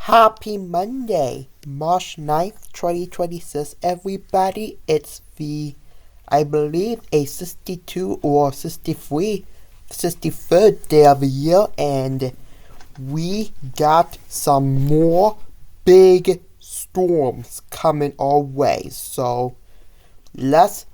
Happy Monday, March 9th, 2026, everybody. It's I believe, a 62 or 63rd day of the year, and we got some more big storms coming our way. So, let's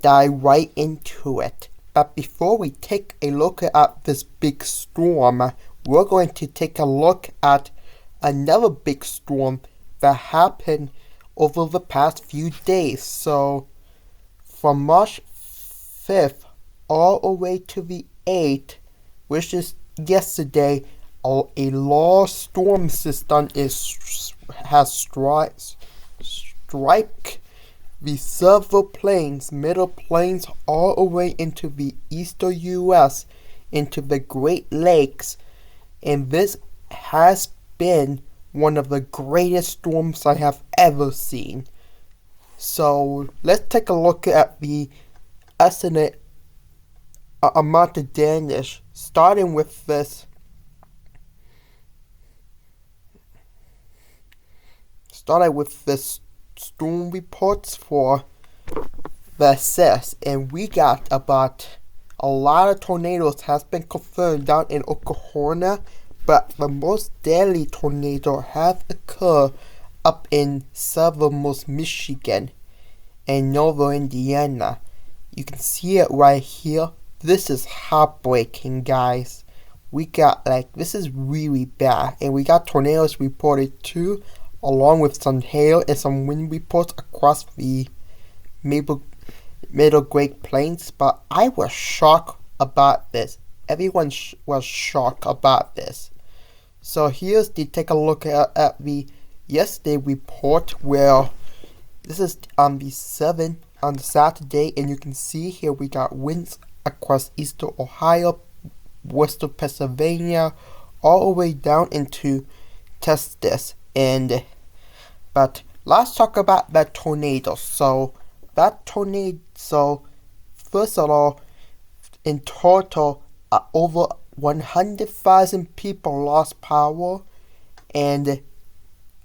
dive right into it. But before we take a look at this big storm, we're going to take a look at another big storm that happened over the past few days. So, from March 5th all the way to the 8th, which is yesterday, a low storm system has struck the several plains, middle plains, all the way into the eastern U.S., into the Great Lakes, and this has been one of the greatest storms I have ever seen. So let's take a look at the estimated amount of damage, starting with this. Storm reports for the assess, and we got about a lot of tornadoes has been confirmed down in Oklahoma, but the most deadly tornado have occurred up in southernmost Michigan and northern Indiana. You can see it right here. This is heartbreaking, guys. We got this is really bad, and we got tornadoes reported too, along with some hail and some wind reports across the middle Great Plains. But I was shocked about this. Everyone was shocked about this. So here's take a look at the yesterday report, where this is on the 7th on Saturday, and you can see here we got winds across eastern Ohio, western Pennsylvania, all the way down into Texas. But let's talk about that tornado. So first of all, in total, over 100,000 people lost power, and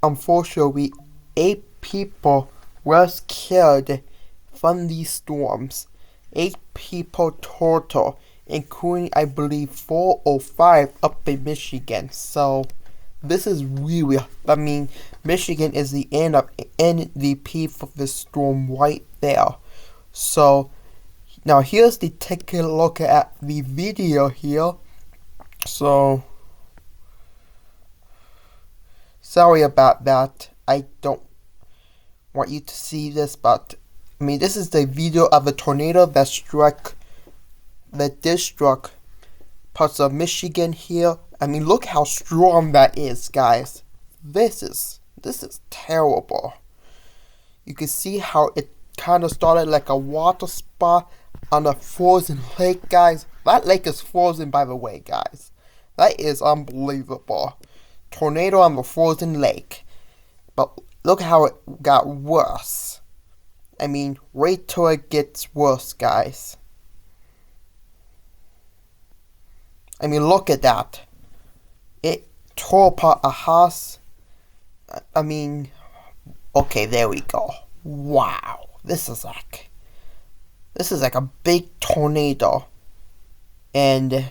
unfortunately 8 people was killed from these storms. 8 people total, including I believe 4 or 5 up in Michigan. So this is really, Michigan is the MVP for this storm right there. So now here's take a look at the video here. So sorry about that. I don't want you to see this, but this is the video of a tornado that did struck parts of Michigan here. Look how strong that is, guys. This is terrible. You can see how it kind of started like a water spout on a frozen lake, guys. That lake is frozen, by the way, guys. That is unbelievable. Tornado on the frozen lake. But look how it got worse. Wait till it gets worse, guys. Look at that. It tore apart a house. Okay, there we go. Wow. This is like a big tornado. And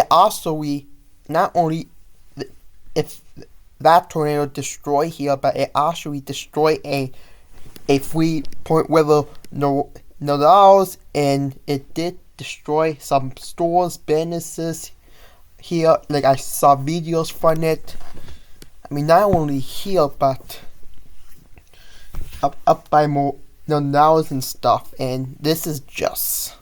also we not only if that tornado destroyed here, but it actually destroyed a 3-point weather Noraus, and it did destroy some stores, businesses here. I saw videos from it. Not only here, but up by more Noraus and stuff. And this is just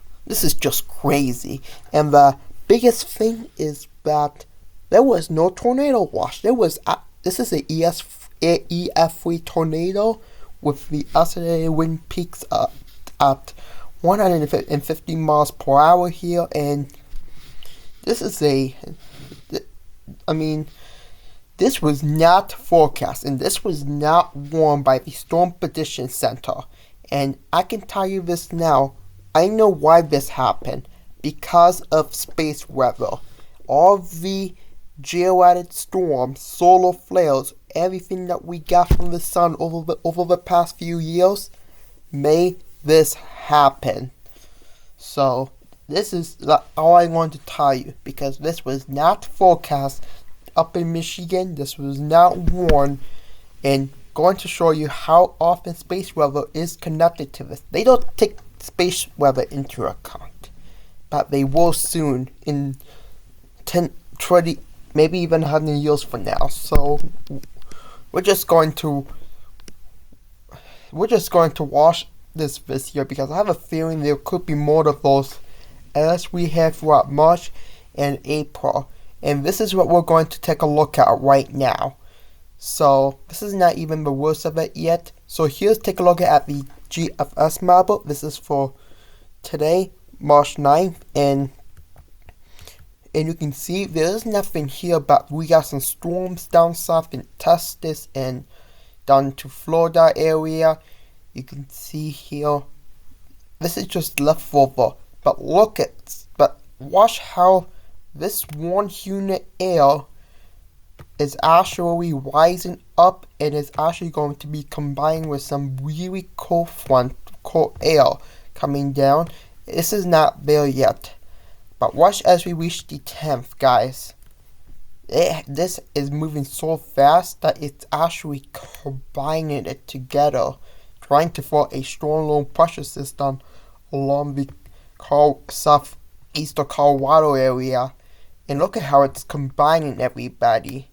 crazy. And the biggest thing is that there was no tornado watch. This is a EF3 tornado with the estimated wind peaks at 150 miles per hour here, and this is this was not forecast, and this was not warned by the Storm Prediction Center. And I can tell you this now, I know why this happened. Because of space weather. All the geoadded storms, solar flares, everything that we got from the sun over the past few years, made this happen. So this is all I want to tell you, because this was not forecast up in Michigan. This was not warned, and going to show you how often space weather is connected to this. They don't take space weather into account, but they will soon, in 10, 20, maybe even 100 years from now. So we're just going to watch this year, because I have a feeling there could be more of those as we have throughout March and April. And this is what we're going to take a look at right now. So this is not even the worst of it yet. So here's take a look at the GFS model. This is for today, March 9th, and you can see there's nothing here, but we got some storms down south in Texas and down to Florida area. You can see here, this is just leftover. But watch how this warm humid air is actually rising up and is actually going to be combined with some really cold air coming down. This is not there yet, but watch as we reach the 10th, guys. This is moving so fast that it's actually combining it together, trying to form a strong low pressure system along the southeastern Colorado area. And look at how it's combining everybody.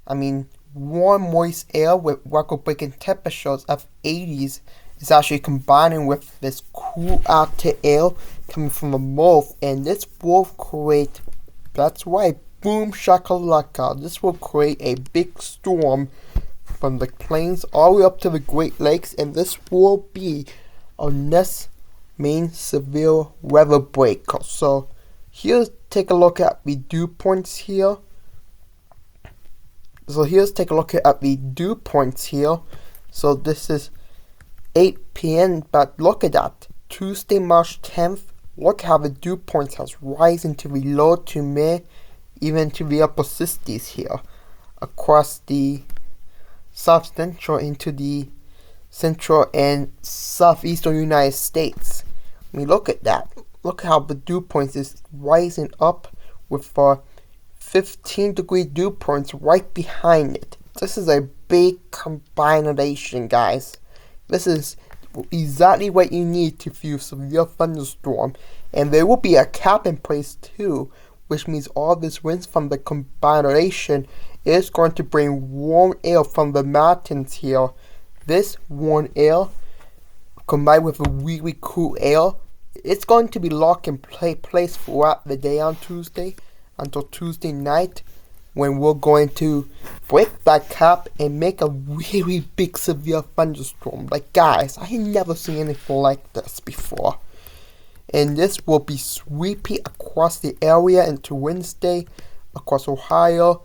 I mean, warm, moist air with record-breaking temperatures of 80s is actually combining with this cool outer air coming from the north, and this will create, that's right, boom shakalaka. This will create a big storm from the plains all the way up to the Great Lakes, and this will be our next main severe weather break. So here's take a look at the dew points here. So take a look at the dew points here. So this is 8 p.m. But look at that. Tuesday, March 10th. Look how the dew points has risen to the low to mid, even to the upper 60s here, across the south central into the central and southeastern United States. I mean, look at that. Look how the dew points is rising up with 15-degree dew points right behind it. This is a big combination, guys. This is exactly what you need to feel severe thunderstorm. And there will be a cap in place too, which means all this wind from the combination is going to bring warm air from the mountains here. This warm air combined with a really cool air, it's going to be locked in place throughout the day on Tuesday until Tuesday night, when we're going to break that cap and make a really big severe thunderstorm. Like, guys, I ain't never seen anything like this before. And this will be sweeping across the area into Wednesday, across Ohio,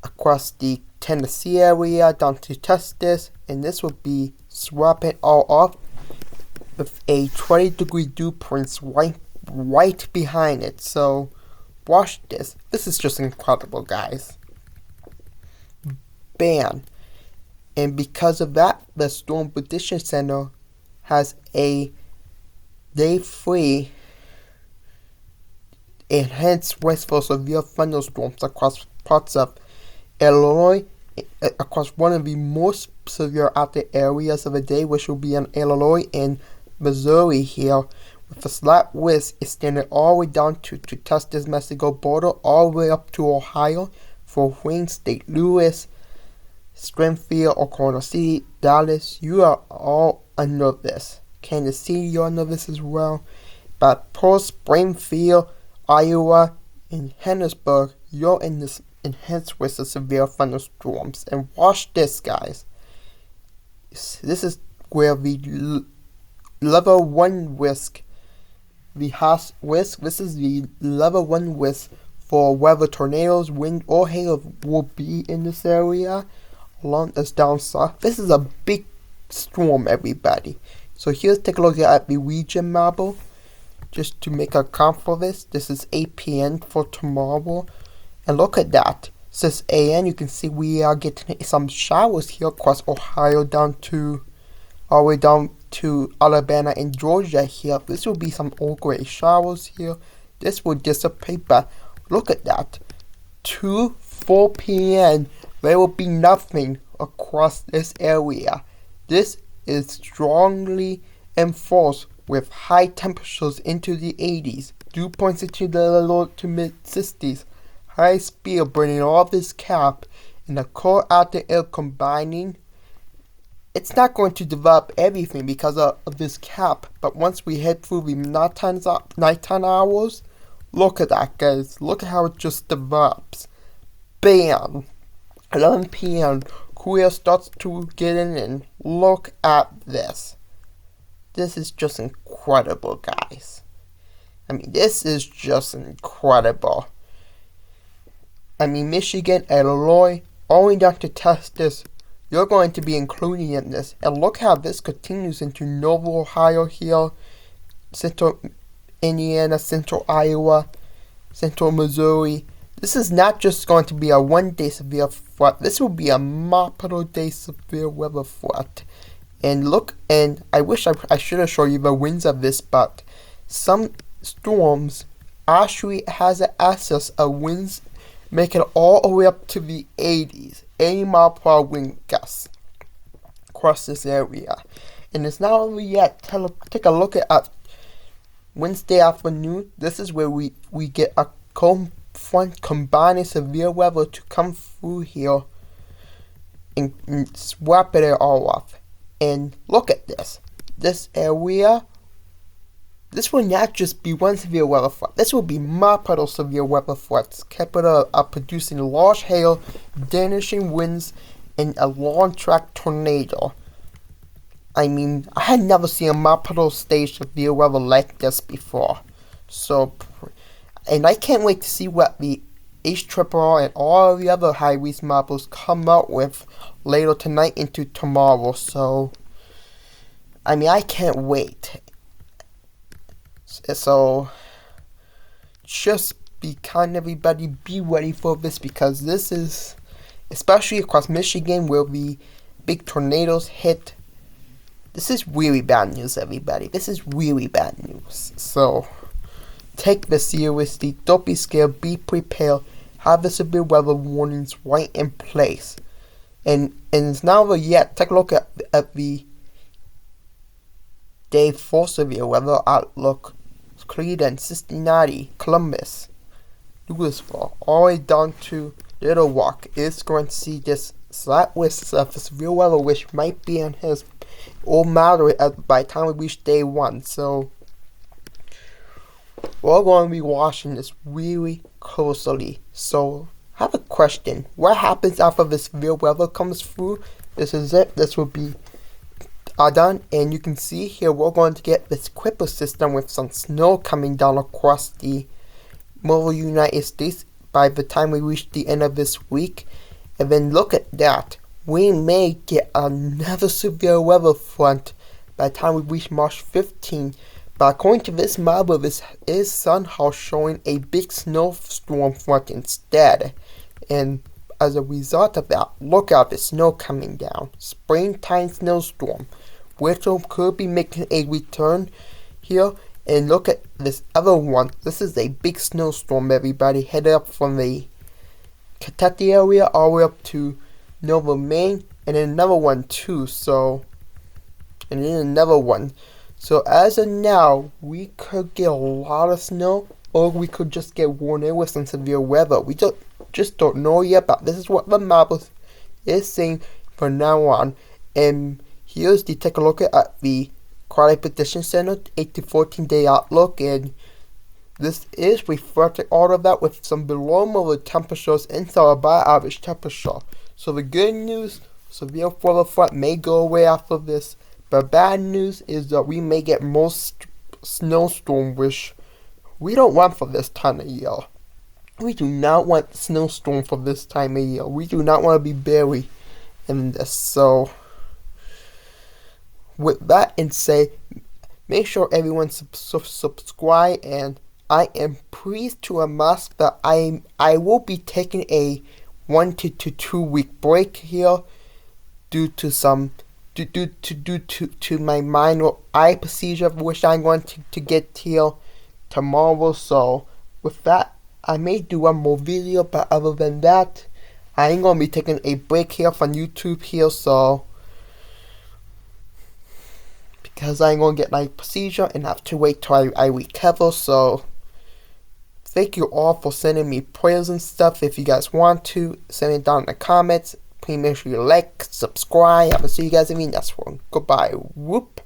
across the Tennessee area, down to Texas, and this will be swapping all off with a 20-degree dew points right behind it. So watch this. This is just incredible, guys. Bam. And because of that, the Storm Prediction Center has a day 3 enhanced risk for severe thunderstorms across parts of Illinois, across one of the most severe outer areas of the day, which will be in Illinois and Missouri here, with a slight risk extending all the way down to Texas Mexico border, all the way up to Ohio, for Wayne State, Louis, Springfield, Oklahoma City, Dallas. You are all under this. Kansas City, you're under this as well. But Pearl, Springfield, Iowa, and Harrisburg, you're in this enhanced risk of severe thunderstorms. And watch this, guys. This is where the level 1 risk, the hot risk, this is the level 1 risk for whether tornadoes, wind, or hail will be in this area along as down south. This is a big storm, everybody. So here's take a look at the region model, just to make a count for this. This is 8 p.m. for tomorrow, And look at that. Since AM, you can see we are getting some showers here across Ohio down to all the way down to Alabama and Georgia here. This will be some old gray showers here. This will dissipate, but look at that. 4 p.m. there will be nothing across this area. This is strongly enforced with high temperatures into the 80s. Dew points into the low to mid 60s. High speed burning all this cap and the cold out the air combining. It's not going to develop everything because of this cap, but once we head through the nighttime hours, look at that, guys. Look at how it just develops. Bam! 11 p.m. Cool air starts to get in, and look at this. This is just incredible, guys. I mean, this is just incredible. I mean, Michigan, Illinois, all the way down to Texas, you're going to be included in this. And look how this continues into Northern Ohio here, Central Indiana, Central Iowa, Central Missouri. This is not just going to be a one-day severe threat. This will be a multiple-day severe weather threat. And look, and I wish I should have shown you the winds of this, but some storms actually has an access of winds making it all the way up to the 80s, 80 mile per hour wind gusts across this area. And it's not over yet. Take a look at Wednesday afternoon. This is where we get a cold front combining severe weather to come through here and swap it all off. And look at this. This area, this will not just be one severe weather threat. This will be multiple severe weather threats capable of producing large hail, damaging winds, and a long track tornado. I mean, I had never seen a multiple stage severe weather like this before. So, and I can't wait to see what the HRRR and all the other high-risk models come out with later tonight into tomorrow. So, I mean, I can't wait. So, just be kind, everybody. Be ready for this, because this is, especially across Michigan where the big tornadoes hit. This is really bad news, everybody. This is really bad news. So, take this seriously. Don't be scared. Be prepared. Have the severe weather warnings right in place. And it's not over yet. Take a look at the day 4 severe weather outlook. Cleveland, Cincinnati, Columbus, Louisville, all the way down to Little Rock. Is going to see this slight risk of severe weather, which might be on his or moderate by the time we reach day 1. So we're going to be watching this really closely. So I have a question. What happens after this severe weather comes through? This is it. This will be done, and you can see here we're going to get this Kuiper system with some snow coming down across the middle United States by the time we reach the end of this week. And then look at that, we may get another severe weather front by the time we reach March 15. But according to this model, this is somehow showing a big snowstorm front instead. And as a result of that, look out, the snow coming down. Springtime snowstorm. Winter could be making a return here. And look at this other one. This is a big snowstorm, everybody. Headed up from the Kentucky area all the way up to Nova, Maine. And then another one too. So, and then another one. So as of now, we could get a lot of snow, or we could just get worn in with some severe weather. We just don't know yet, but this is what the model is saying from now on. And here's the take a look at the Quality Prediction Center 8 to 14 day outlook, and this is reflecting all of that with some below moderate temperatures inside above average temperature. So the good news, severe weather front may go away after this. But bad news is that we may get more snowstorm, which we don't want for this time of year. We do not want snowstorm for this time of year. We do not want to be buried in this. So, with that and say, make sure everyone subscribe and I am pleased to announce that I will be taking a 1 to 2 week break here due to my minor eye procedure, which I'm going to get here tomorrow. So with that, I may do one more video, but other than that, I ain't gonna be taking a break here from YouTube here, so because I'm gonna get my procedure and have to wait till I recover. So thank you all for sending me prayers and stuff. If you guys want to, send it down in the comments. Please make sure you like, subscribe. I will see you guys in the next one. Goodbye. Whoop.